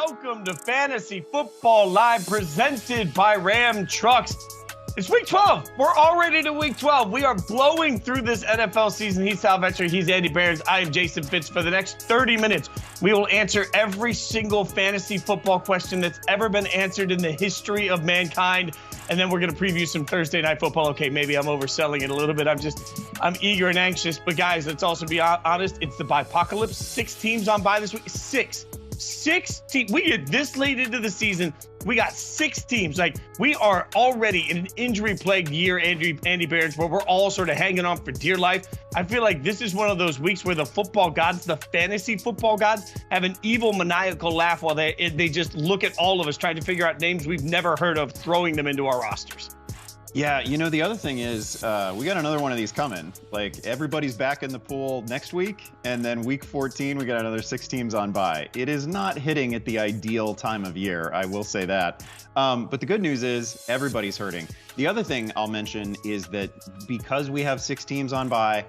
Welcome to Fantasy Football Live, presented by Ram Trucks. It's week 12. We're already to week 12. We are blowing through this NFL season. He's Sal Vetri. He's Andy Behrens. I am Jason Fitz. For the next 30 minutes, we will answer every single fantasy football question that's ever been answered in the history of mankind. And then we're going to preview some Thursday Night Football. Okay, maybe I'm overselling it a little bit. I'm eager and anxious. But guys, let's also be honest. It's the bye-pocalypse. 6 teams on bye this week. Six teams. We get this late into the season. We got 6 teams. Like, we are already in an injury-plagued year, Andy Behrens, where we're all sort of hanging on for dear life. I feel like this is one of those weeks where the football gods, the fantasy football gods, have an evil, maniacal laugh while they just look at all of us trying to figure out names we've never heard of, throwing them into our rosters. Yeah, you know, the other thing is we got another one of these coming. Like, everybody's back in the pool next week, and then week 14, we got another 6 teams on bye. It is not hitting at the ideal time of year, I will say that. But the good news is everybody's hurting. The other thing I'll mention is that because we have 6 teams on bye,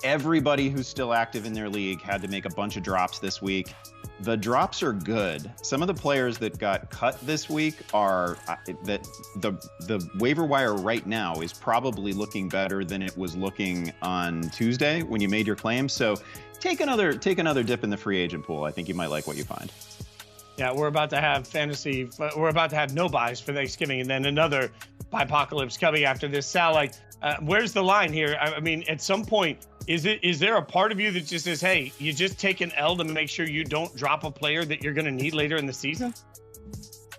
everybody who's still active in their league had to make a bunch of drops this week. The drops are good. Some of the players that got cut this week are that the waiver wire right now is probably looking better than it was looking on Tuesday when you made your claim. So take another dip in the free agent pool. I think you might like what you find. Yeah, we're about to have fantasy. We're about to have no buys for Thanksgiving, and then another apocalypse coming after this. Sal, like, where's the line here? I mean, at some point, is there a part of you that just says, hey, you just take an L to make sure you don't drop a player that you're going to need later in the season?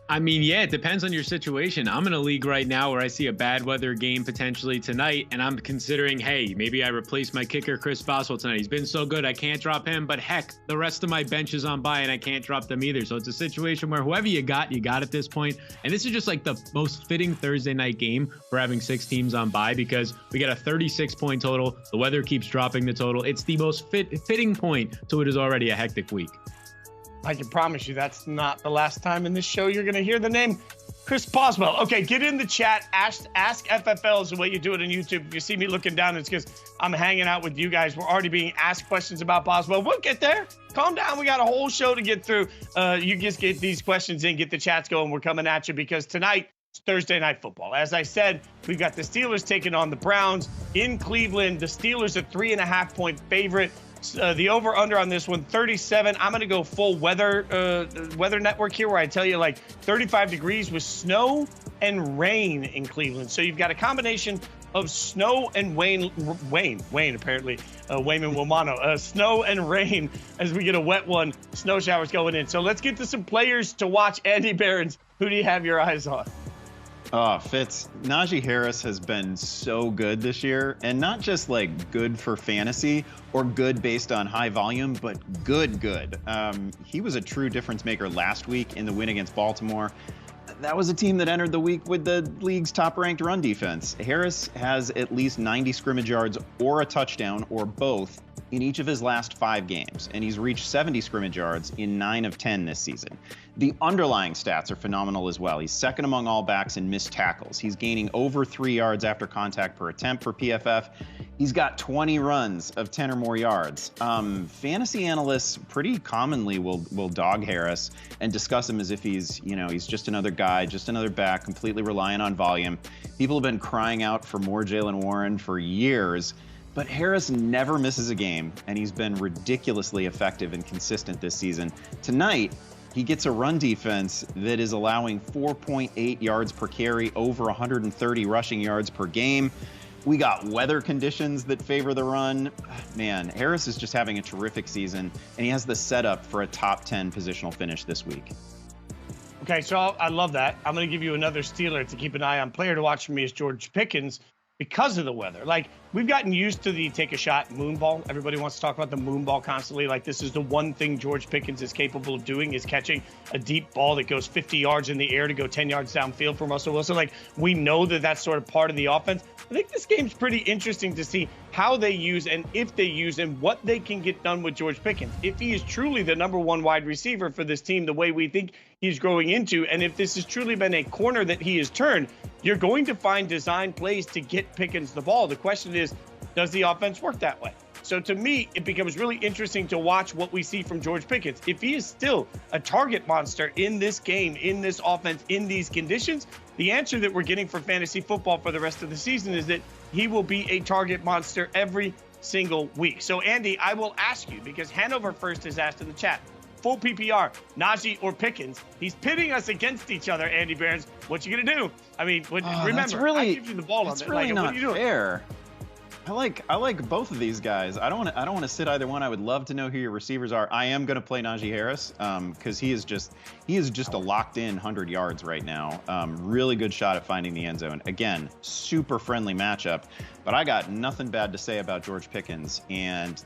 I mean, yeah, it depends on your situation. I'm in a league right now where I see a bad weather game potentially tonight, and I'm considering, hey, maybe I replace my kicker, Chris Boswell, tonight. He's been so good, I can't drop him. But heck, the rest of my bench is on bye, and I can't drop them either. So it's a situation where whoever you got at this point. And this is just like the most fitting Thursday night game for having 6 teams on bye, because we got a 36-point total. The weather keeps dropping the total. It's the most fitting point to it is already a hectic week. I can promise you that's not the last time in this show you're going to hear the name Chris Boswell. Okay, get in the chat. Ask FFL is the way you do it on YouTube. If you see me looking down, it's because I'm hanging out with you guys. We're already being asked questions about Boswell. We'll get there. Calm down. We got a whole show to get through. You just get these questions in, get the chats going. We're coming at you because tonight, it's Thursday Night Football. As I said, we've got the Steelers taking on the Browns in Cleveland. The Steelers a 3.5-point favorite. The over-under on this one, 37. I'm going to go full weather network here, where I tell you, like, 35 degrees with snow and rain in Cleveland. So you've got a combination of snow and Wayne apparently, Wayman Wilmano, snow and rain as we get a wet one, snow showers going in. So let's get to some players to watch. Andy Behrens, who do you have your eyes on? Oh, Fitz, Najee Harris has been so good this year, and not just like good for fantasy or good based on high volume, but good. He was a true difference maker last week in the win against Baltimore. That was a team that entered the week with the league's top-ranked run defense. Harris has at least 90 scrimmage yards or a touchdown or both in each of his last 5 games, and he's reached 70 scrimmage yards in 9 of 10 this season. The underlying stats are phenomenal as well. He's second among all backs in missed tackles. He's gaining over 3 yards after contact per attempt for PFF. He's got 20 runs of 10 or more yards. Fantasy analysts pretty commonly will dog Harris and discuss him as if he's just another guy, just another back, completely reliant on volume. People have been crying out for more Jaylen Warren for years. But Harris never misses a game, and he's been ridiculously effective and consistent this season. Tonight, he gets a run defense that is allowing 4.8 yards per carry, over 130 rushing yards per game. We got weather conditions that favor the run. Man, Harris is just having a terrific season, and he has the setup for a top 10 positional finish this week. Okay, so I love that. I'm going to give you another Steeler to keep an eye on. Player to watch for me is George Pickens, because of the weather. Like, we've gotten used to the take a shot moon ball. Everybody wants to talk about the moon ball constantly. Like, this is the one thing George Pickens is capable of doing, is catching a deep ball that goes 50 yards in the air to go 10 yards downfield from Russell Wilson. Like, we know that that's sort of part of the offense. I think this game's pretty interesting to see how they use and if they use and what they can get done with George Pickens. If he is truly the number 1 wide receiver for this team, the way we think he's growing into, and if this has truly been a corner that he has turned, you're going to find design plays to get Pickens the ball. The question is, does the offense work that way? So to me, it becomes really interesting to watch what we see from George Pickens. If he is still a target monster in this game, in this offense, in these conditions, the answer that we're getting for fantasy football for the rest of the season is that he will be a target monster every single week. So Andy, I will ask you, because Hanover First has asked in the chat, full PPR, Najee or Pickens. He's pitting us against each other, Andy Behrens. What you gonna do? I mean, remember, I give you the ball on that. That's really not fair. I like both of these guys. I don't want to sit either one. I would love to know who your receivers are. I am going to play Najee Harris because he is just a locked in 100 yards right now. Really good shot at finding the end zone. Again, super friendly matchup. But I got nothing bad to say about George Pickens, and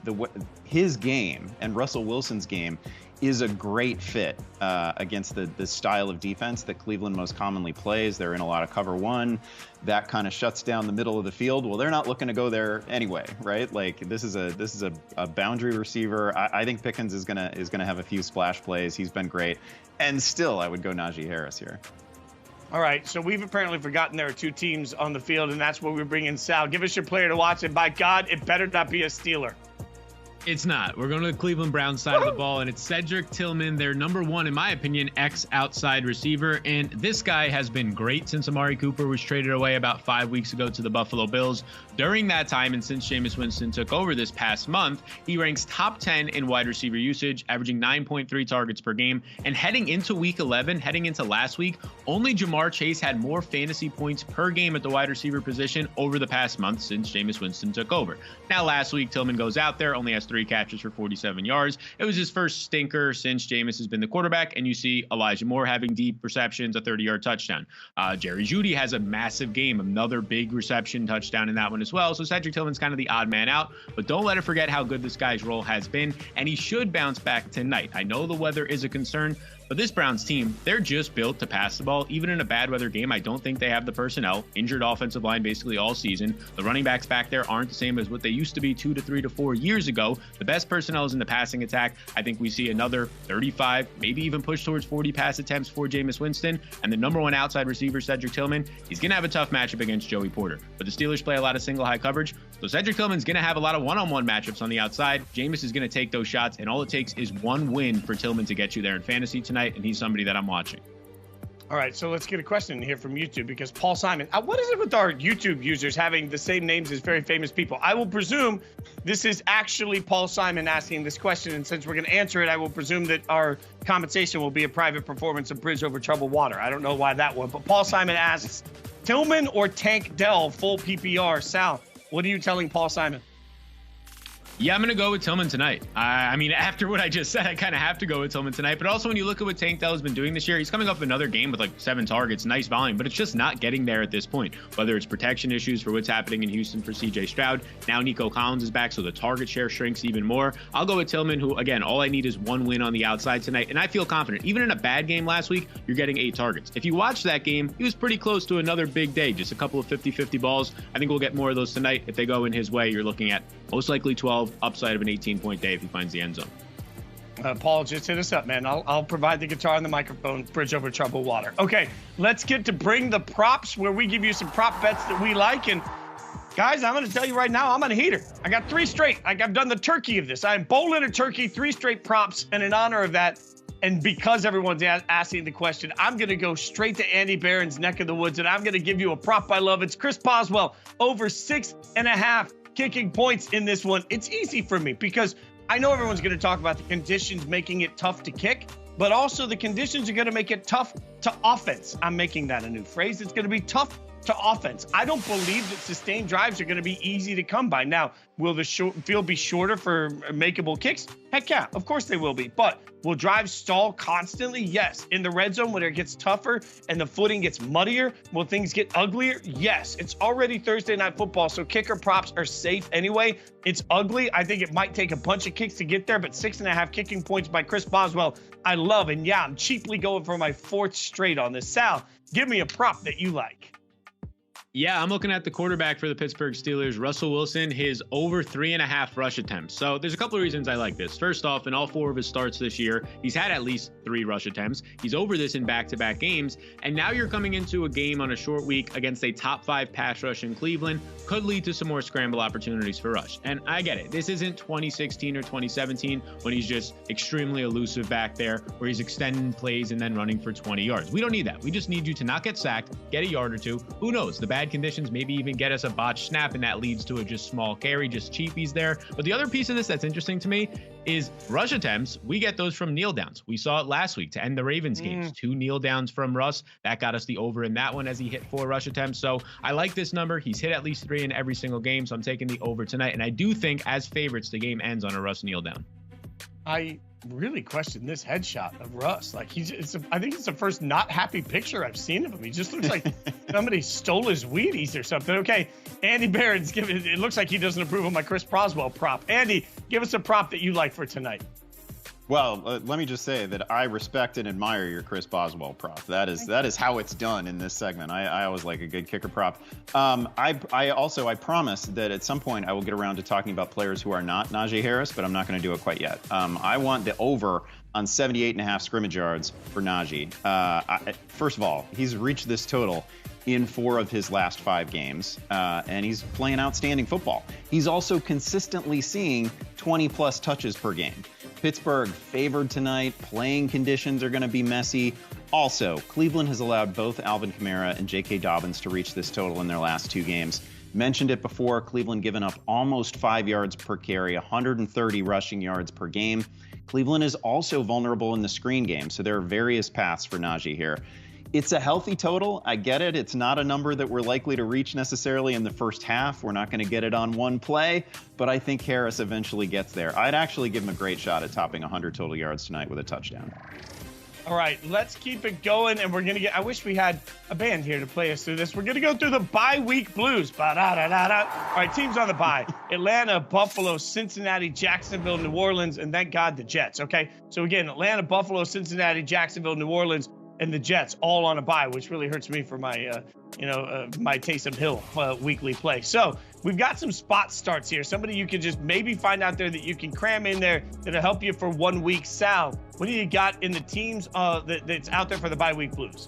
his game and Russell Wilson's game is a great fit against the style of defense that Cleveland most commonly plays. They're in a lot of cover one. That kind of shuts down the middle of the field. Well, they're not looking to go there anyway, right? Like this is a boundary receiver. I think Pickens is gonna have a few splash plays. He's been great, and still I would go Najee Harris here. All right, so we've apparently forgotten there are two teams on the field, and that's where we bring in Sal. Give us your player to watch, and by God, it better not be a Steeler. It's not. We're going to the Cleveland Browns side of the ball, and it's Cedric Tillman, their number one, in my opinion, outside receiver. And this guy has been great since Amari Cooper was traded away about 5 weeks ago to the Buffalo Bills. During that time, and since Jameis Winston took over this past month, he ranks top 10 in wide receiver usage, averaging 9.3 targets per game. And heading into week 11, heading into last week, only Jahmyr Chase had more fantasy points per game at the wide receiver position over the past month since Jameis Winston took over. Now, last week, Tillman goes out there, only has 3 catches for 47 yards. It was his first stinker since Jameis has been the quarterback, and you see Elijah Moore having deep receptions, a 30-yard touchdown. Jerry Jeudy has a massive game, another big reception touchdown in that one as well. So Cedric Tillman's kind of the odd man out, but don't let it forget how good this guy's role has been, and he should bounce back tonight. I know the weather is a concern, but this Browns team, they're just built to pass the ball. Even in a bad weather game, I don't think they have the personnel. Injured offensive line basically all season. The running backs back there aren't the same as what they used to be 2 to 3 to 4 years ago. The best personnel is in the passing attack. I think we see another 35, maybe even push towards 40 pass attempts for Jameis Winston. And the number one outside receiver, Cedric Tillman, he's going to have a tough matchup against Joey Porter. But the Steelers play a lot of single high coverage. So Cedric Tillman's going to have a lot of one-on-one matchups on the outside. Jameis is going to take those shots, and all it takes is one win for Tillman to get you there in fantasy tonight, and he's somebody that I'm watching. All right, so let's get a question here from YouTube, because Paul Simon, what is it with our YouTube users having the same names as very famous people? I will presume this is actually Paul Simon asking this question, and since we're going to answer it, I will presume that our compensation will be a private performance of Bridge Over Troubled Water. I don't know why that one, but Paul Simon asks, Tillman or Tank Dell full PPR? Sal, what are you telling Paul Simon? Yeah, I'm going to go with Tillman tonight. I mean, after what I just said, I kind of have to go with Tillman tonight. But also, when you look at what Tank Dell has been doing this year, he's coming off another game with like 7 targets, nice volume, but it's just not getting there at this point. Whether it's protection issues for what's happening in Houston for CJ Stroud, now Nico Collins is back, so the target share shrinks even more. I'll go with Tillman, who, again, all I need is one win on the outside tonight, and I feel confident. Even in a bad game last week, you're getting 8 targets. If you watch that game, he was pretty close to another big day, just a couple of 50-50 balls. I think we'll get more of those tonight. If they go in his way, you're looking at most likely 12, upside of an 18-point day if he finds the end zone. Paul, just hit us up, man. I'll provide the guitar and the microphone. Bridge Over Troubled Water. Okay, let's get to Bring the Props, where we give you some prop bets that we like. And guys, I'm going to tell you right now, I'm on a heater. I got 3 straight. I've done the turkey of this. I'm bowling a turkey, 3 straight props, and in honor of that, and because everyone's asking the question, I'm going to go straight to Andy Behrens' neck of the woods, and I'm going to give you a prop I love. It's Chris Boswell over 6.5 kicking points in this one. It's easy for me because I know everyone's going to talk about the conditions making it tough to kick, but also the conditions are going to make it tough to offense. I'm making that a new phrase. It's going to be tough to offense. I don't believe that sustained drives are going to be easy to come by. Now, will the field be shorter for makeable kicks? Heck yeah, of course they will be. But will drives stall constantly? Yes. In the red zone, when it gets tougher and the footing gets muddier, will things get uglier? Yes. It's already Thursday Night Football, so kicker props are safe anyway. It's ugly. I think it might take a bunch of kicks to get there, but 6.5 kicking points by Chris Boswell, I love. And yeah, I'm cheaply going for my 4th straight on this. Sal, give me a prop that you like. Yeah, I'm looking at the quarterback for the Pittsburgh Steelers, Russell Wilson, his over 3.5 rush attempts. So there's a couple of reasons I like this. First off, in all 4 of his starts this year, he's had at least 3 rush attempts. He's over this in back-to-back games. And now you're coming into a game on a short week against a top 5 pass rush in Cleveland. Could lead to some more scramble opportunities for Rush. And I get it. This isn't 2016 or 2017 when he's just extremely elusive back there, where he's extending plays and then running for 20 yards. We don't need that. We just need you to not get sacked, get a yard or 2. Who knows? The bad conditions maybe even get us a botched snap, and that leads to a just small carry, just cheapies there. But the other piece of this that's interesting to me is rush attempts. We get those from kneel downs. We saw it last week to end the Ravens games. 2 kneel downs from Russ. That got us the over in that one as he hit 4 rush attempts. So I like this number. He's hit at least 3 in every single game. So I'm taking the over tonight. And I do think as favorites, the game ends on a Russ kneel down. I really question this headshot of Russ. Like I think it's the first not happy picture I've seen of him. He just looks like somebody stole his Wheaties or something. Okay, Andy Behrens, it looks like he doesn't approve of my Chris Boswell prop. Andy, give us a prop that you like for tonight. Well, let me just say that I respect and admire your Chris Boswell prop. That is how it's done in this segment. I always like a good kicker prop. I promise that at some point I will get around to talking about players who are not Najee Harris, but I'm not going to do it quite yet. I want the over on 78.5 scrimmage yards for Najee. First of all, he's reached this total in 4 of his last 5 games, and he's playing outstanding football. He's also consistently seeing 20-plus touches per game. Pittsburgh favored tonight. Playing conditions are going to be messy. Also, Cleveland has allowed both Alvin Kamara and J.K. Dobbins to reach this total in their last 2 games. Mentioned it before, Cleveland given up almost 5 yards per carry, 130 rushing yards per game. Cleveland is also vulnerable in the screen game, so there are various paths for Najee here. It's a healthy total. I get it. It's not a number that we're likely to reach necessarily in the first half. We're not going to get it on one play, but I think Harris eventually gets there. I'd actually give him a great shot at topping 100 total yards tonight with a touchdown. All right, let's keep it going, and we're going to get – I wish we had a band here to play us through this. We're going to go through the bye-week blues. Ba-da-da-da-da. All right, teams on the bye. Atlanta, Buffalo, Cincinnati, Jacksonville, New Orleans, and thank God the Jets, okay? So, again, Atlanta, Buffalo, Cincinnati, Jacksonville, New Orleans, and the Jets all on a bye, which really hurts me for my, my Taysom Hill weekly play. So we've got some spot starts here. Somebody you can just maybe find out there that you can cram in there that'll help you for 1 week. Sal, what do you got in the teams that's out there for the bye week blues?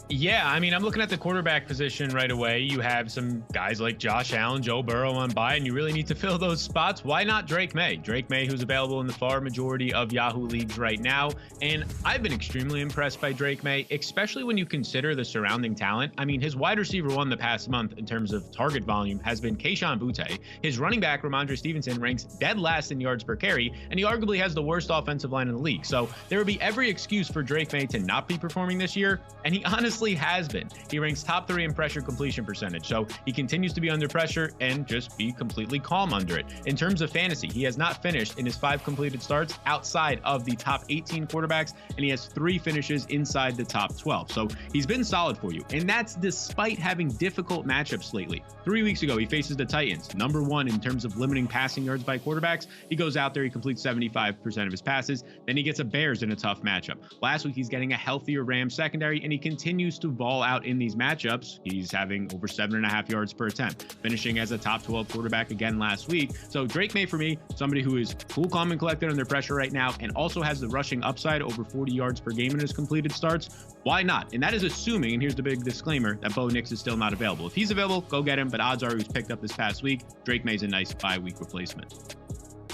Yeah, I mean, I'm looking at the quarterback position right away. You have some guys like Josh Allen, Joe Burrow on bye, and you really need to fill those spots. Why not Drake Maye? Drake Maye, who's available in the far majority of Yahoo leagues right now. And I've been extremely impressed by Drake Maye, especially when you consider the surrounding talent. I mean, his wide receiver 1 the past month in terms of target volume has been Kayshon Boutte. His running back, Ramondre Stevenson, ranks dead last in yards per carry, and he arguably has the worst offensive line in the league. So there would be every excuse for Drake Maye to not be performing this year, and he honestly has been. He ranks top 3 in pressure completion percentage, so he continues to be under pressure and just be completely calm under it. In terms of fantasy, he has not finished in his 5 completed starts outside of the top 18 quarterbacks, and he has 3 finishes inside the top 12. So he's been solid for you, and that's despite having difficult matchups lately. 3 weeks ago, he faces the Titans, number 1 in terms of limiting passing yards by quarterbacks. He goes out there, he completes 75% of his passes. Then he gets a Bears in a tough matchup. Last week, he's getting a healthier Rams secondary, and he continues to ball out in these matchups. He's having over 7.5 yards per attempt, finishing as a top 12 quarterback again last week. So Drake Maye, for me, somebody who is cool, calm, and collected under pressure right now, and also has the rushing upside over 40 yards per game in his completed starts. Why not? And that is assuming, and here's the big disclaimer, that Bo Nix is still not available. If he's available, go get him, but odds are he was picked up this past week. Drake Maye's a nice bye-week replacement.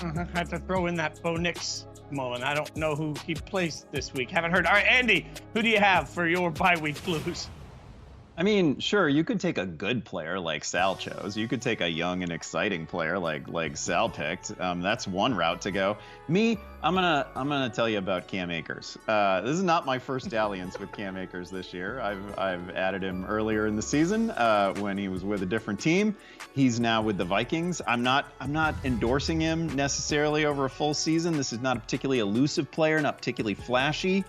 I have to throw in that Bo Nix moment. I don't know who he plays this week. Haven't heard. All right, Andy, who do you have for your bye-week blues? I mean, sure, you could take a good player like Sal chose. You could take a young and exciting player like Sal picked. That's one route to go. Me, I'm gonna tell you about Cam Akers. This is not my first dalliance with Cam Akers this year. I've added him earlier in the season when he was with a different team. He's now with the Vikings. I'm not endorsing him necessarily over a full season. This is not a particularly elusive player, not particularly flashy.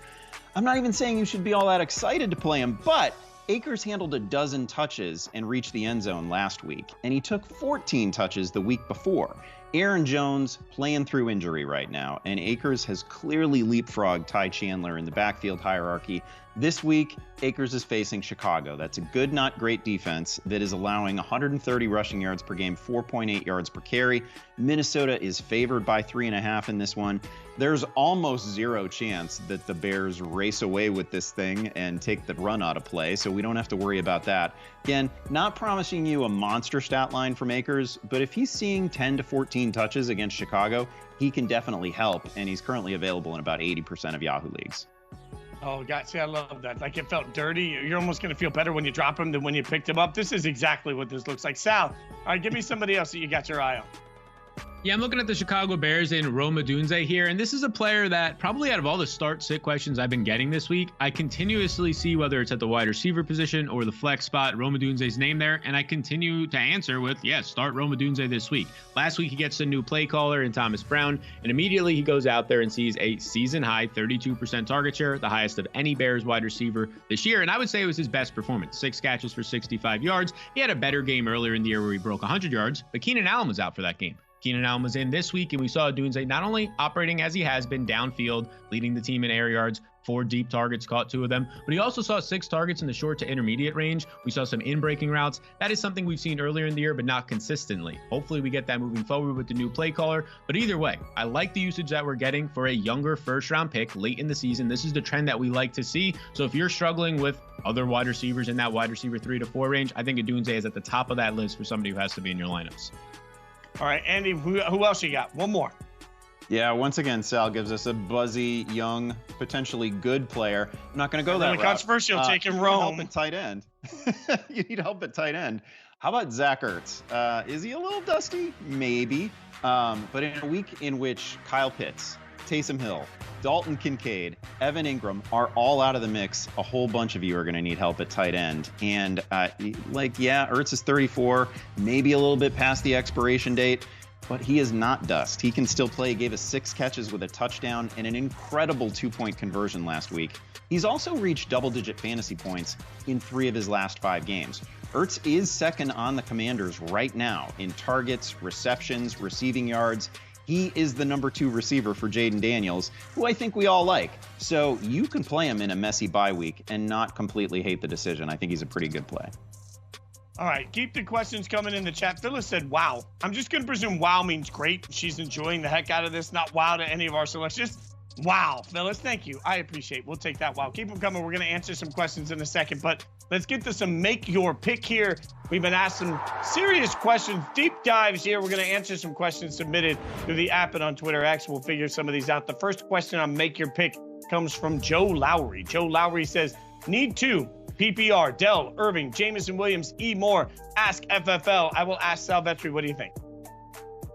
I'm not even saying you should be all that excited to play him, but Akers handled a dozen touches and reached the end zone last week, and he took 14 touches the week before. Aaron Jones playing through injury right now, and Akers has clearly leapfrogged Ty Chandler in the backfield hierarchy. This week, Akers is facing Chicago. That's a good, not great defense that is allowing 130 rushing yards per game, 4.8 yards per carry. Minnesota is favored by 3.5 in this one. There's almost zero chance that the Bears race away with this thing and take the run out of play, so we don't have to worry about that. Again, not promising you a monster stat line from Akers, but if he's seeing 10 to 14 touches against Chicago, he can definitely help, and he's currently available in about 80% of Yahoo leagues. Oh, God, see, I love that. Like, it felt dirty. You're almost going to feel better when you drop him than when you picked him up. This is exactly what this looks like. Sal, all right, give me somebody else that you got your eye on. Yeah, I'm looking at the Chicago Bears and Rome Odunze here, and this is a player that probably out of all the start-sit questions I've been getting this week, I continuously see whether it's at the wide receiver position or the flex spot, Rome Odunze's name there, and I continue to answer with, yes, start Rome Odunze this week. Last week, he gets a new play caller in Thomas Brown, and immediately he goes out there and sees a season-high 32% target share, the highest of any Bears wide receiver this year, and I would say it was his best performance. 6 catches for 65 yards. He had a better game earlier in the year where he broke 100 yards, but Keenan Allen was out for that game. Keenan Allen was in this week, and we saw Odunze not only operating as he has been downfield, leading the team in air yards, 4 deep targets, caught 2 of them, but he also saw 6 targets in the short to intermediate range. We saw some in-breaking routes. That is something we've seen earlier in the year, but not consistently. Hopefully we get that moving forward with the new play caller, but either way, I like the usage that we're getting for a younger first-round pick late in the season. This is the trend that we like to see. So if you're struggling with other wide receivers in that wide receiver 3 to 4 range, I think Odunze is at the top of that list for somebody who has to be in your lineups. All right, Andy, who else you got? One more. Yeah, once again, Sal gives us a buzzy, young, potentially good player. I'm not going to go that route. Controversial, taking Rome. You need help at tight end. You need help at tight end. How about Zach Ertz? Is he a little dusty? Maybe. But in a week in which Kyle Pitts, Taysom Hill, Dalton Kincaid, Evan Ingram are all out of the mix, a whole bunch of you are going to need help at tight end. And Ertz is 34, maybe a little bit past the expiration date, but he is not dust. He can still play. He gave us 6 catches with a touchdown and an incredible 2-point conversion last week. He's also reached double-digit fantasy points in 3 of his last 5 games. Ertz is second on the Commanders right now in targets, receptions, receiving yards. He is the number 2 receiver for Jaden Daniels, who I think we all like. So you can play him in a messy bye week and not completely hate the decision. I think he's a pretty good play. All right, keep the questions coming in the chat. Phyllis said, wow. I'm just going to presume wow means great. She's enjoying the heck out of this. Not wow to any of our selections. Wow, Phyllis, thank you. I appreciate it. We'll take that wow. Keep them coming. We're going to answer some questions in a second, but let's get to some make your pick here. We've been asked some serious questions, deep dives here. We're going to answer some questions submitted through the app and on Twitter X. We'll figure some of these out. The first question on make your pick comes from Joe Lowry. Joe Lowry says, need 2. PPR, Dell, Irving, Jamison Williams, E. Moore. Ask FFL. I will ask Sal Vetri. What do you think?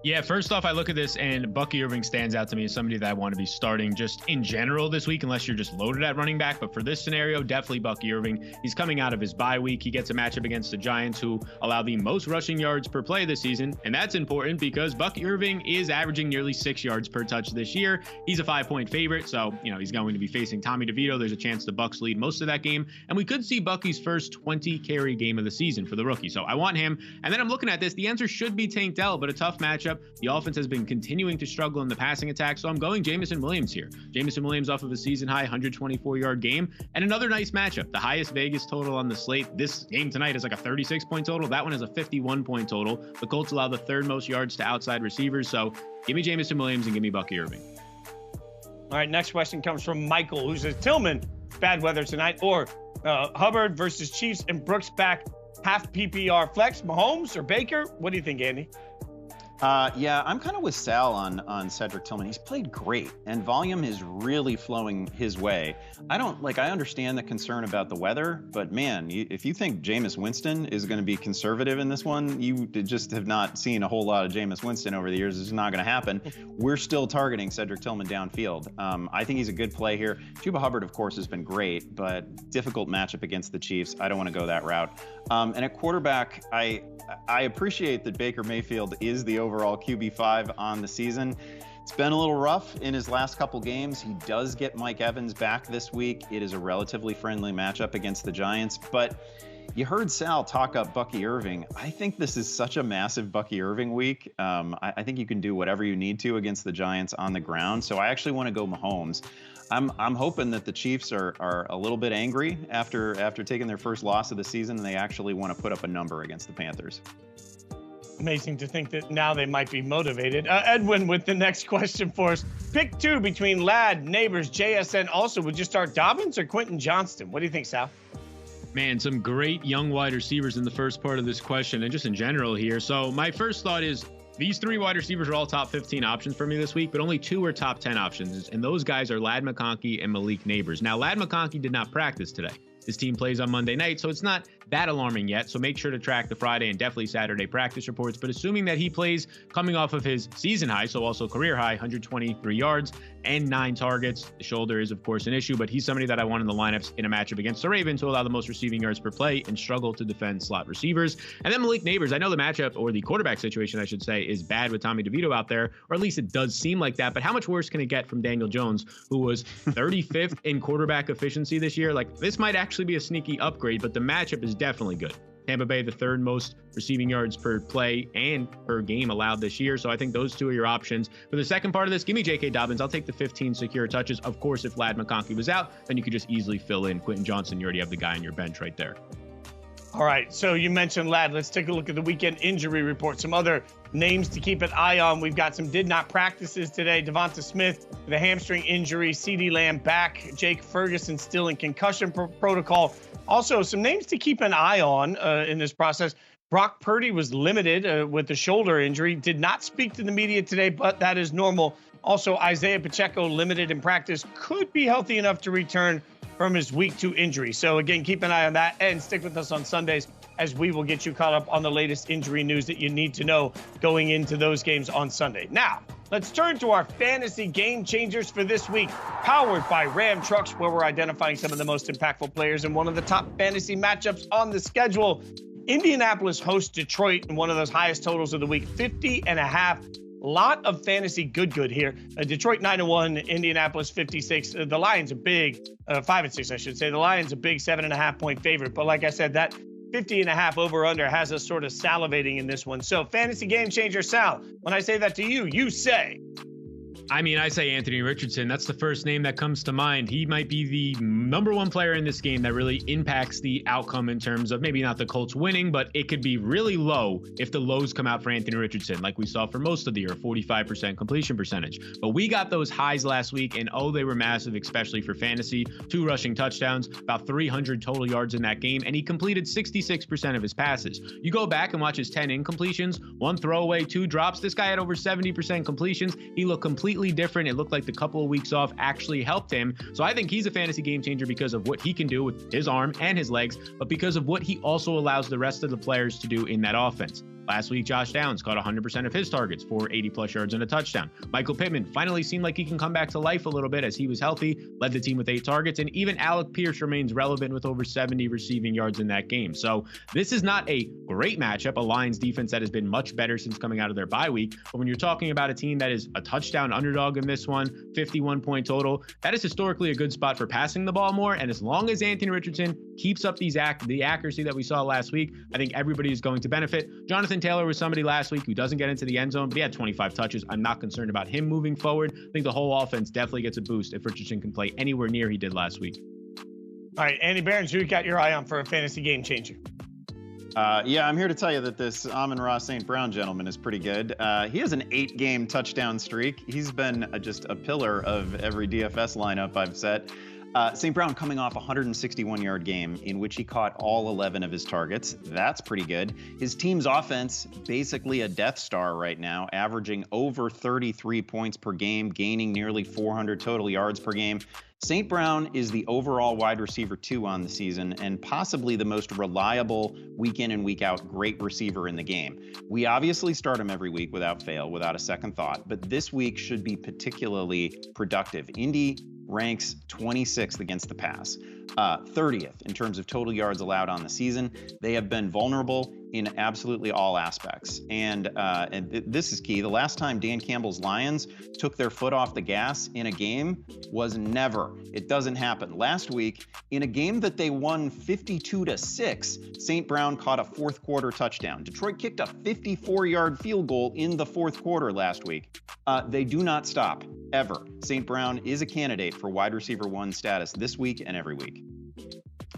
Yeah, first off, I look at this and Bucky Irving stands out to me as somebody that I want to be starting just in general this week, unless you're just loaded at running back. But for this scenario, definitely Bucky Irving. He's coming out of his bye week. He gets a matchup against the Giants, who allow the most rushing yards per play this season. And that's important because Bucky Irving is averaging nearly 6 yards per touch this year. He's a 5-point favorite. So, he's going to be facing Tommy DeVito. There's a chance the Bucs lead most of that game. And we could see Bucky's first 20 carry game of the season for the rookie. So I want him. And then I'm looking at this. The answer should be Tank Dell, but a tough matchup. The offense has been continuing to struggle in the passing attack, so I'm going Jamison Williams here. Jamison Williams off of a season-high 124-yard game, and another nice matchup. The highest Vegas total on the slate. This game tonight is like a 36-point total. That one is a 51-point total. The Colts allow the 3rd most yards to outside receivers, so give me Jamison Williams and give me Bucky Irving. All right, next question comes from Michael, who says, Tillman, bad weather tonight, or Hubbard versus Chiefs and Brooks back, half PPR flex, Mahomes or Baker? What do you think, Andy? Yeah, I'm kind of with Sal on Cedric Tillman. He's played great, and volume is really flowing his way. I understand the concern about the weather, but man, if you think Jameis Winston is going to be conservative in this one, you just have not seen a whole lot of Jameis Winston over the years. It's not going to happen. We're still targeting Cedric Tillman downfield. I think he's a good play here. Chuba Hubbard, of course, has been great, but difficult matchup against the Chiefs. I don't want to go that route. And at quarterback, I appreciate that Baker Mayfield is the overall QB5 on the season. It's been a little rough in his last couple games. He does get Mike Evans back this week. It is a relatively friendly matchup against the Giants, but You heard Sal talk up Bucky Irving. I think this is such a massive Bucky Irving week. I think you can do whatever you need to against the Giants on the ground. So I actually want to go Mahomes. I'm hoping that the Chiefs are a little bit angry after taking their first loss of the season, and they actually want to put up a number against the Panthers. Amazing to think that now they might be motivated. Edwin with the next question for us. Pick 2 between Ladd, Nabers, JSN. Also, would you start Dobbins or Quentin Johnston? What do you think, Sal? Man, some great young wide receivers in the first part of this question and just in general here. So my first thought is these 3 wide receivers are all top 15 options for me this week, but only 2 are top 10 options. And those guys are Ladd McConkey and Malik Nabers. Now, Ladd McConkey did not practice today. His team plays on Monday night, so it's not that alarming yet. So make sure to track the Friday and definitely Saturday practice reports. But assuming that he plays coming off of his season high, so also career high, 123 yards and 9 targets. The shoulder is, of course, an issue, but he's somebody that I want in the lineups in a matchup against the Ravens, who allow the most receiving yards per play and struggle to defend slot receivers. And then Malik Nabers, I know the matchup, or the quarterback situation, I should say, is bad with Tommy DeVito out there, or at least it does seem like that. But how much worse can it get from Daniel Jones, who was 35th in quarterback efficiency this year? Like, this might actually be a sneaky upgrade, but the matchup is definitely good. Tampa Bay, the 3rd most receiving yards per play and per game allowed this year. So I think those 2 are your options. For the second part of this, give me J.K. Dobbins. I'll take the 15 secure touches. Of course, if Ladd McConkey was out, then you could just easily fill in Quentin Johnston. You already have the guy on your bench right there. All right, so you mentioned Ladd. Let's take a look at the weekend injury report. Some other names to keep an eye on. We've got some did not practices today. Devonta Smith with a hamstring injury. CeeDee Lamb back. Jake Ferguson still in concussion protocol. Also, some names to keep an eye on in this process. Brock Purdy was limited with the shoulder injury. Did not speak to the media today, but that is normal. Also, Isaiah Pacheco limited in practice. Could be healthy enough to return from his week 2 injury. So again, keep an eye on that and stick with us on Sundays as we will get you caught up on the latest injury news that you need to know going into those games on Sunday. Now, let's turn to our fantasy game changers for this week, powered by Ram Trucks, where we're identifying some of the most impactful players in one of the top fantasy matchups on the schedule. Indianapolis hosts Detroit in one of those highest totals of the week, 50.5. Lot of fantasy good here. Detroit 9-1, Indianapolis 56. The Lions are big, 5-6, I should say. The Lions a big 7.5-point favorite. But like I said, that 50.5 over/under has us sort of salivating in this one. So fantasy game changer, Sal. When I say that to you, you say. I mean, I say Anthony Richardson. That's the first name that comes to mind. He might be the #1 player in this game that really impacts the outcome in terms of maybe not the Colts winning, but it could be really low if the lows come out for Anthony Richardson, like we saw for most of the year, 45% completion percentage. But we got those highs last week, and oh, they were massive, especially for fantasy. 2 rushing touchdowns, about 300 total yards in that game, and he completed 66% of his passes. You go back and watch his 10 incompletions, 1 throwaway, 2 drops. This guy had over 70% completions. He looked completely different. It looked like the couple of weeks off actually helped him. So I think he's a fantasy game changer because of what he can do with his arm and his legs, but because of what he also allows the rest of the players to do in that offense. Last week, Josh Downs caught 100% of his targets for 80-plus yards and a touchdown. Michael Pittman finally seemed like he can come back to life a little bit as he was healthy, led the team with 8 targets, and even Alec Pierce remains relevant with over 70 receiving yards in that game. So this is not a great matchup, a Lions defense that has been much better since coming out of their bye week. But when you're talking about a team that is a touchdown underdog in this one, 51-point total, that is historically a good spot for passing the ball more. And as long as Anthony Richardson keeps up the accuracy that we saw last week, I think everybody is going to benefit. Jonathan Taylor was somebody last week who doesn't get into the end zone, but he had 25 touches. I'm not concerned about him moving forward. I think the whole offense definitely gets a boost if Richardson can play anywhere near he did last week. All right, Andy Behrens, who you got your eye on for a fantasy game changer? Yeah, I'm here to tell you that this Amon-Ra St. Brown gentleman is pretty good. He has an 8-game touchdown streak. He's been just a pillar of every DFS lineup I've set. St. Brown coming off a 161-yard game in which he caught all 11 of his targets. That's pretty good. His team's offense, basically a Death Star right now, averaging over 33 points per game, gaining nearly 400 total yards per game. St. Brown is the overall wide receiver 2 on the season and possibly the most reliable week in and week out great receiver in the game. We obviously start him every week without fail, without a second thought, but this week should be particularly productive. Indy ranks 26th against the pass, 30th in terms of total yards allowed on the season. They have been vulnerable in absolutely all aspects. And this is key. The last time Dan Campbell's Lions took their foot off the gas in a game was never. It doesn't happen. Last week, in a game that they won 52-6, St. Brown caught a fourth quarter touchdown. Detroit kicked a 54-yard field goal in the fourth quarter last week. They do not stop, ever. St. Brown is a candidate for wide receiver 1 status this week and every week.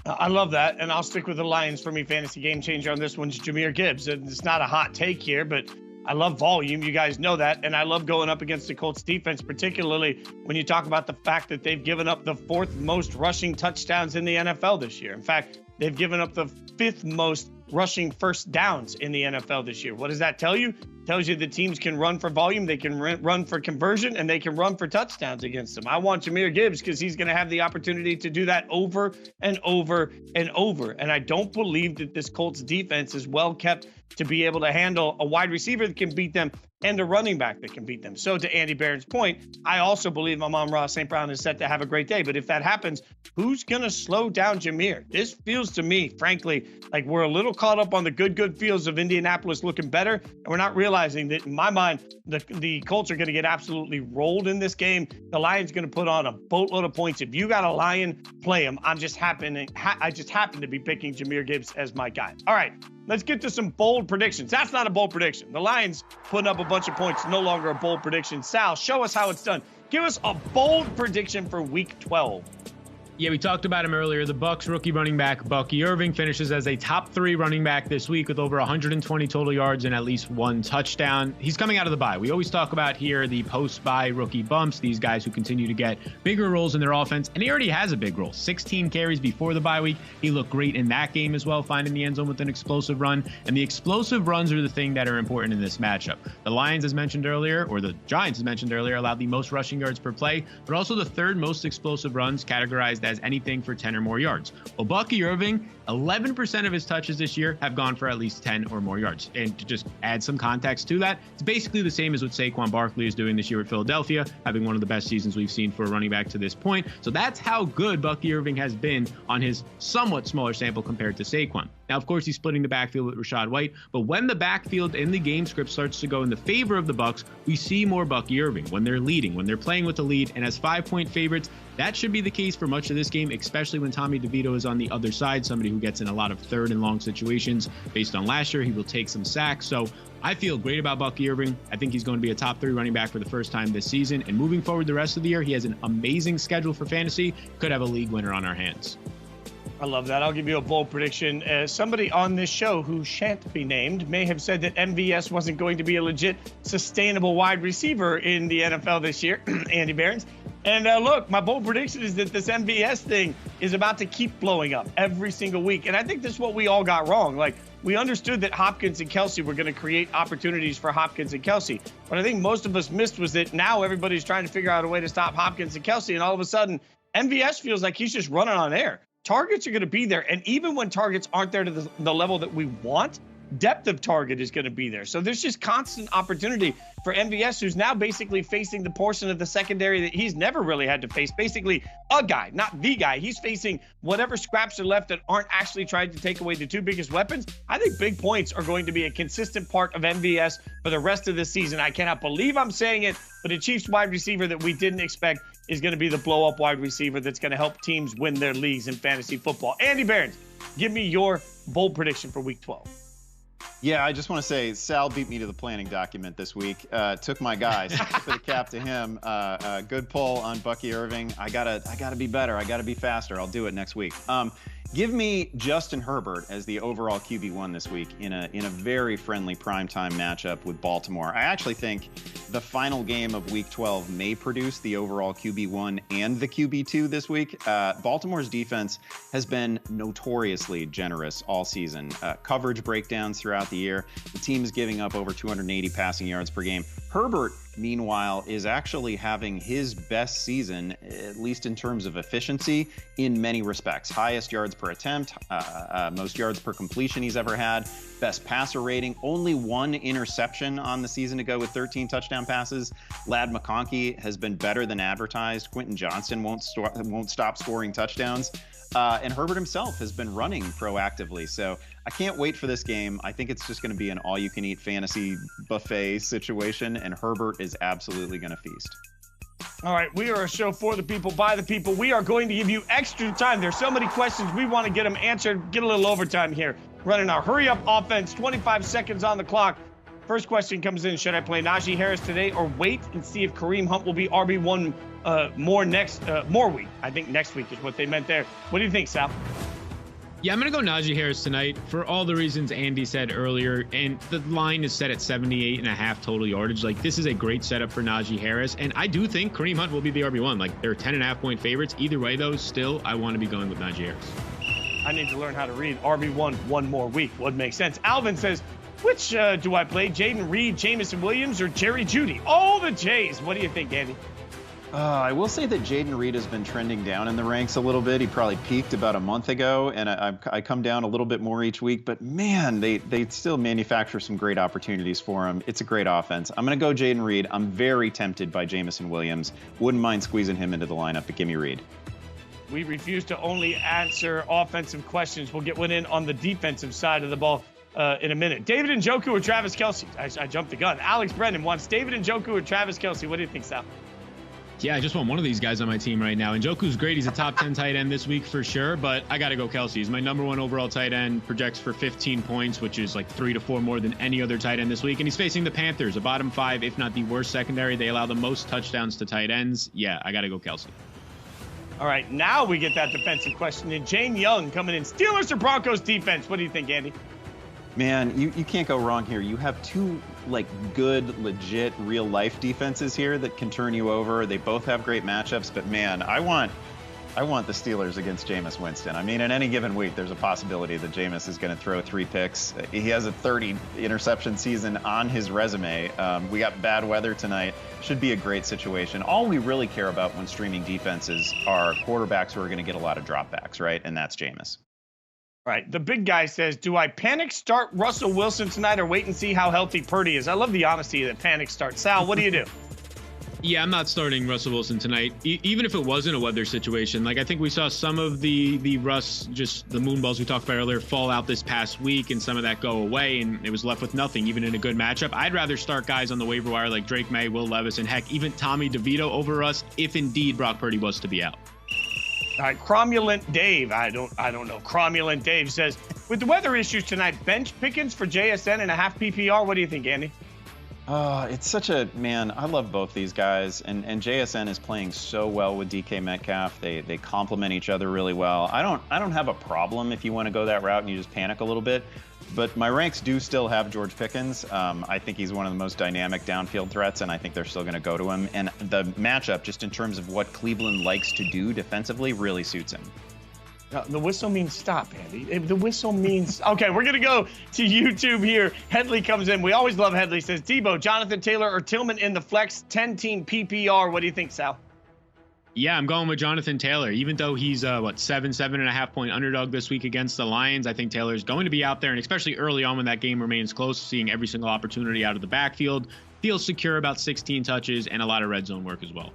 I love that, and I'll stick with the Lions. For me, fantasy game changer on this one's Jahmyr Gibbs. And it's not a hot take here, but I love volume. You guys know that, and I love going up against the Colts defense, particularly when you talk about the fact that they've given up the 4th most rushing touchdowns in the NFL this year. In fact, they've given up the 5th most rushing first downs in the NFL this year. What does that tell you? It tells you the teams can run for volume, they can run for conversion, and they can run for touchdowns against them. I want Jahmyr Gibbs because he's going to have the opportunity to do that over and over and over. And I don't believe that this Colts defense is well kept to be able to handle a wide receiver that can beat them and a running back that can beat them. So to Andy Behrens' point, I also believe Amon-Ra St. Brown is set to have a great day. But if that happens, who's going to slow down Jahmyr? This feels to me, frankly, like we're a little caught up on the good feels of Indianapolis looking better. And we're not realizing that, in my mind, the Colts are going to get absolutely rolled in this game. The Lions going to put on a boatload of points. If you got a Lion, play him. I just happen to be picking Jahmyr Gibbs as my guy. All right. Let's get to some bold predictions. That's not a bold prediction. The Lions putting up a bunch of points, no longer a bold prediction. Sal, show us how it's done. Give us a bold prediction for Week 12. Yeah, we talked about him earlier. The Bucs rookie running back Bucky Irving finishes as a top 3 running back this week with over 120 total yards and at least 1 touchdown. He's coming out of the bye. We always talk about here the post-bye rookie bumps, these guys who continue to get bigger roles in their offense, and he already has a big role. 16 carries before the bye week. He looked great in that game as well, finding the end zone with an explosive run, and the explosive runs are the thing that are important in this matchup. The Lions, as mentioned earlier, or the Giants, as mentioned earlier, allowed the most rushing yards per play, but also the 3rd most explosive runs, categorized as anything for 10 or more yards. Well, Bucky Irving, 11% of his touches this year have gone for at least 10 or more yards. And to just add some context to that, it's basically the same as what Saquon Barkley is doing this year at Philadelphia, having one of the best seasons we've seen for a running back to this point. So that's how good Bucky Irving has been on his somewhat smaller sample compared to Saquon. Now, of course, he's splitting the backfield with Rachaad White, but when the backfield in the game script starts to go in the favor of the Bucs, we see more Bucky Irving when they're leading, when they're playing with the lead, and as 5-point favorites. That should be the case for much of this game, especially when Tommy DeVito is on the other side, somebody who gets in a lot of 3rd and long situations. Based on last year, he will take some sacks. So I feel great about Bucky Irving. I think he's going to be a top 3 running back for the first time this season. And moving forward the rest of the year, he has an amazing schedule for fantasy. Could have a league winner on our hands. I love that. I'll give you a bold prediction. Somebody on this show who shan't be named may have said that MVS wasn't going to be a legit, sustainable wide receiver in the NFL this year, Andy Behrens. And look, my bold prediction is that this MVS thing is about to keep blowing up every single week. And I think this is what we all got wrong. Like, we understood that Hopkins and Kelsey were going to create opportunities for Hopkins and Kelsey. What I think most of us missed was that now everybody's trying to figure out a way to stop Hopkins and Kelsey. And all of a sudden, MVS feels like he's just running on air. Targets are going to be there. And even when targets aren't there to the level that we want, depth of target is going to be there. So there's just constant opportunity for MVS, who's now basically facing the portion of the secondary that he's never really had to face. Basically a guy, not the guy. He's facing whatever scraps are left that aren't actually trying to take away the 2 biggest weapons. I think big points are going to be a consistent part of MVS for the rest of the season. I cannot believe I'm saying it, but a Chiefs wide receiver that we didn't expect is going to be the blow-up wide receiver that's going to help teams win their leagues in fantasy football. Andy Behrens, give me your bold prediction for Week 12. Yeah, I just want to say Sal beat me to the planning document this week. Took my guy, so tip of the cap to him. Good pull on Bucky Irving. I gotta be better. I gotta be faster. I'll do it next week. Give me Justin Herbert as the overall QB1 this week in a very friendly primetime matchup with Baltimore. I actually think the final game of Week 12 may produce the overall QB1 and the QB2 this week. Baltimore's defense has been notoriously generous all season. Coverage breakdowns throughout the year. The team is giving up over 280 passing yards per game. Herbert, meanwhile, is actually having his best season, at least in terms of efficiency, in many respects. Highest yards per attempt, most yards per completion he's ever had, best passer rating, only one interception on the season to go with 13 touchdown passes. Ladd McConkey has been better than advertised. Quentin Johnston won't stop scoring touchdowns. And Herbert himself has been running proactively. So I can't wait for this game. I think it's just going to be an all-you-can-eat fantasy buffet situation, and Herbert is absolutely going to feast. All right, we are a show for the people, by the people. We are going to give you extra time. There's so many questions. We want to get them answered. Get a little overtime here. Running our hurry-up offense, 25 seconds on the clock. First question comes in. Should I play Najee Harris today or wait and see if Kareem Hunt will be RB1 more week? I think next week is what they meant there. What do you think, Sal? Yeah, I'm going to go Najee Harris tonight for all the reasons Andy said earlier. And the line is set at 78.5 total yardage. Like, this is a great setup for Najee Harris. And I do think Kareem Hunt will be the RB1. Like, they're 10.5-point favorites. Either way, though, still, I want to be going with Najee Harris. I need to learn how to read RB1 one more week. Would make sense. Alvin says, which do I play? Jaden Reed, Jameson Williams, or Jerry Jeudy? All the J's. What do you think, Andy? I will say that Jaden Reed has been trending down in the ranks a little bit. He probably peaked about a month ago, and I come down a little bit more each week. But, man, they still manufacture some great opportunities for him. It's a great offense. I'm going to go Jaden Reed. I'm very tempted by Jameson Williams. Wouldn't mind squeezing him into the lineup, but give me Reed. We refuse to only answer offensive questions. We'll get one in on the defensive side of the ball in a minute. David Njoku or Travis Kelce? I jumped the gun. Alex Brennan wants David Njoku or Travis Kelce. What do you think, Sal? Yeah, I just want one of these guys on my team right now. Njoku's great. He's a top 10 tight end this week for sure, but I got to go Kelce. He's my number one overall tight end, projects for 15 points, which is like 3 to 4 more than any other tight end this week. And he's facing the Panthers, a bottom 5, if not the worst secondary. They allow the most touchdowns to tight ends. Yeah, I got to go Kelce. All right, now we get that defensive question. And Jane Young coming in. Steelers or Broncos defense? What do you think, Andy? Man, you can't go wrong here. You have two, like, good, legit, real-life defenses here that can turn you over. They both have great matchups, but, man, I want the Steelers against Jameis Winston. I mean, in any given week, there's a possibility that Jameis is going to throw 3 picks. He has a 30-interception season on his resume. We got bad weather tonight. Should be a great situation. All we really care about when streaming defenses are quarterbacks who are going to get a lot of dropbacks, right? And that's Jameis. Right. The big guy says, do I panic start Russell Wilson tonight or wait and see how healthy Purdy is? I love the honesty of the panic start. Sal, what do you do? Yeah, I'm not starting Russell Wilson tonight, even if it wasn't a weather situation. Like, I think we saw some of the Russ, just the moon balls we talked about earlier, fall out this past week, and some of that go away, and it was left with nothing, even in a good matchup. I'd rather start guys on the waiver wire like Drake Maye, Will Levis, and heck, even Tommy DeVito over Russ, if indeed Brock Purdy was to be out. All right, Cromulent Dave, I don't know. Cromulent Dave says, with the weather issues tonight, bench Pickens for JSN and a half PPR. What do you think, Andy? It's such a, man, I love both these guys, and JSN is playing so well with DK Metcalf. They complement each other really well. I don't have a problem if you want to go that route and you just panic a little bit, but my ranks do still have George Pickens. I think he's one of the most dynamic downfield threats, and I think they're still going to go to him. And the matchup, just in terms of what Cleveland likes to do defensively, really suits him. The whistle means stop, Andy. The whistle means... Okay, we're going to go to YouTube here. Headley comes in. We always love Headley. Says, Debo, Jonathan Taylor, or Tillman in the flex 10-team PPR. What do you think, Sal? Yeah, I'm going with Jonathan Taylor. Even though he's, 7.5 point underdog this week against the Lions, I think Taylor's going to be out there, and especially early on when that game remains close, seeing every single opportunity out of the backfield. Feels secure, about 16 touches, and a lot of red zone work as well.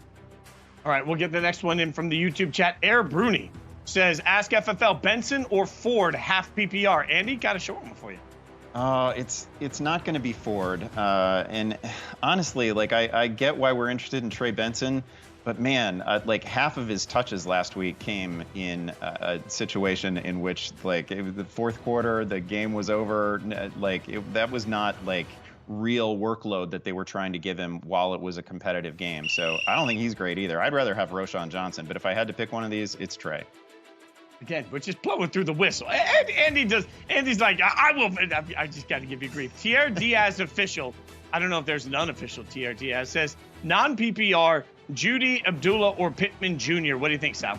All right, we'll get the next one in from the YouTube chat. Air Bruni says, ask FFL, Benson or Ford, half PPR. Andy, got a short one for you. It's not going to be Ford. And honestly, like, I get why we're interested in Trey Benson, but man, like, half of his touches last week came in a situation in which, like, it was the fourth quarter, the game was over. That was not, like, real workload that they were trying to give him while it was a competitive game. So I don't think he's great either. I'd rather have Roshan Johnson, but if I had to pick one of these, it's Trey. Again, we're just blowing through the whistle. Andy's like, I just got to give you grief. Tierre Diaz official. I don't know if there's an unofficial Tierre Diaz. Says, non-PPR, Judy, Abdullah, or Pittman Jr. What do you think, Sal?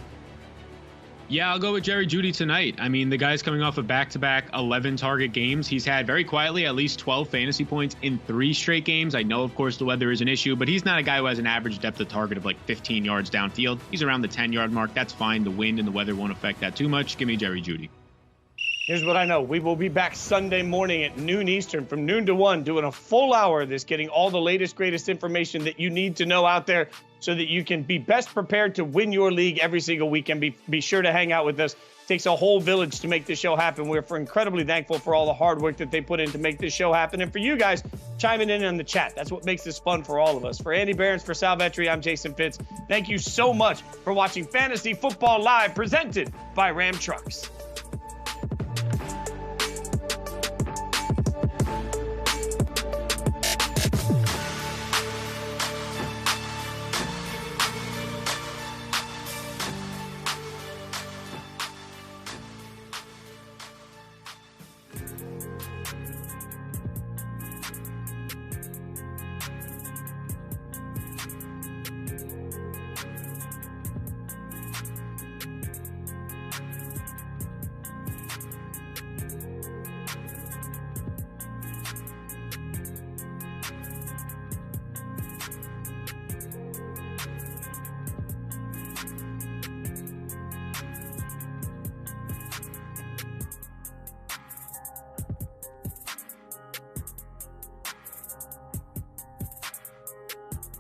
Yeah, I'll go with Jerry Jeudy tonight. I mean, the guy's coming off of back-to-back 11-target games. He's had, very quietly, at least 12 fantasy points in 3 straight games. I know, of course, the weather is an issue, but he's not a guy who has an average depth of target of like 15 yards downfield. He's around the 10-yard mark. That's fine. The wind and the weather won't affect that too much. Give me Jerry Jeudy. Here's what I know. We will be back Sunday morning at noon Eastern from noon to 1 doing a full hour of this, getting all the latest, greatest information that you need to know out there so that you can be best prepared to win your league every single week. And be sure to hang out with us. It takes a whole village to make this show happen. We're incredibly thankful for all the hard work that they put in to make this show happen. And for you guys chiming in on the chat. That's what makes this fun for all of us. For Andy Behrens, for Sal Vetri, I'm Jason Fitz. Thank you so much for watching Fantasy Football Live presented by Ram Trucks.